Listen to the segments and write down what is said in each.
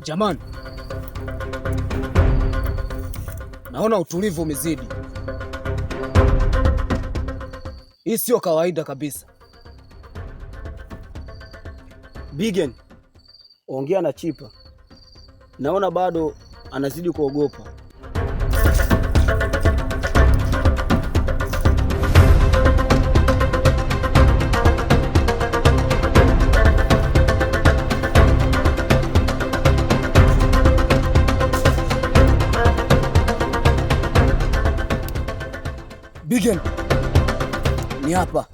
Jamani, naona utulivu umezidi. Hii sio kawaida kabisa. Bigen, ongea na Chipa. Naona bado anazidi kuogopa. Bigen, ni hapa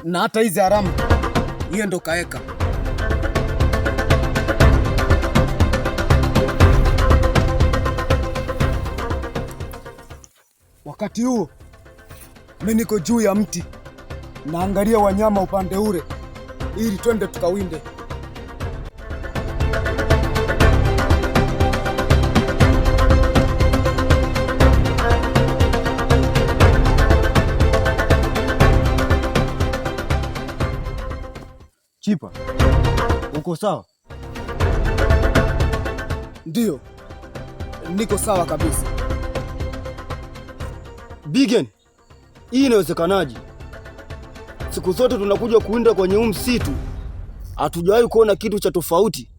na hata hizi haramu hiyo ndo kaeka. Wakati huo mimi niko juu ya mti naangalia wanyama upande ule ili twende tukawinde. Chipa, uko sawa? Ndiyo, niko sawa kabisa. Bigen, hii inawezekanaje? Siku zote tunakuja kuwinda kwenye huu msitu, hatujawahi kuona kitu cha tofauti.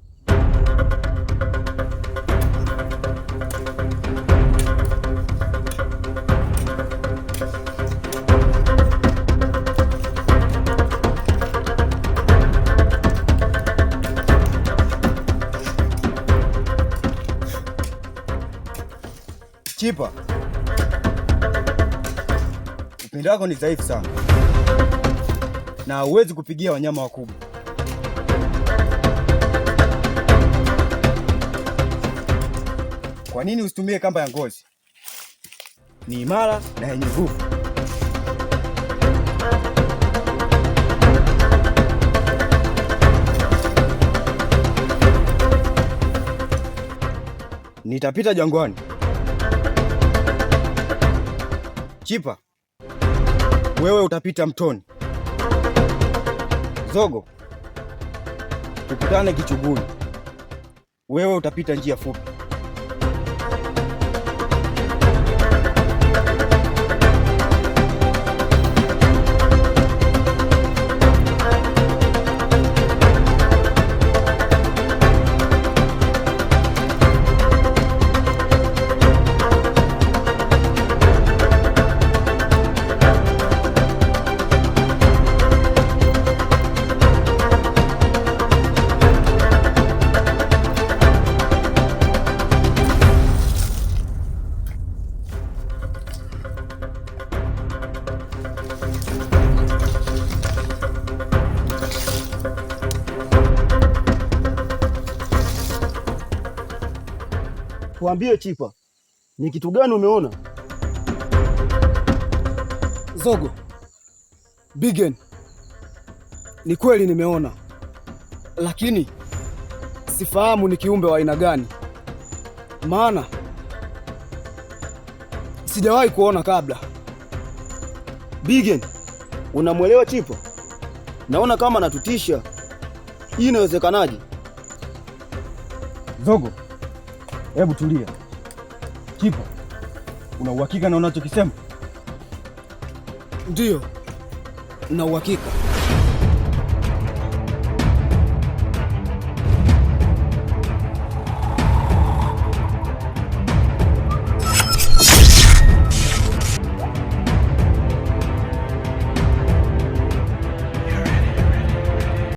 Chipa, upinde wako ni dhaifu sana na hauwezi kupigia wanyama wakubwa. Kwa nini usitumie kamba ya ngozi? Ni imara na yenye nguvu. Nitapita jangwani. Chipa, wewe utapita mtoni. Zogo, tukutane kichuguni. Wewe utapita njia fupi. Tuambie Chipa, ni kitu gani umeona? Zogo, Bigen, ni kweli nimeona, lakini sifahamu ni kiumbe wa aina gani, maana sijawahi kuona kabla. Bigen, unamwelewa Chipa? Naona kama anatutisha. Hii inawezekanaje? Zogo, hebu tulia. Chipa, una uhakika na unachokisema? Ndiyo, na uhakika.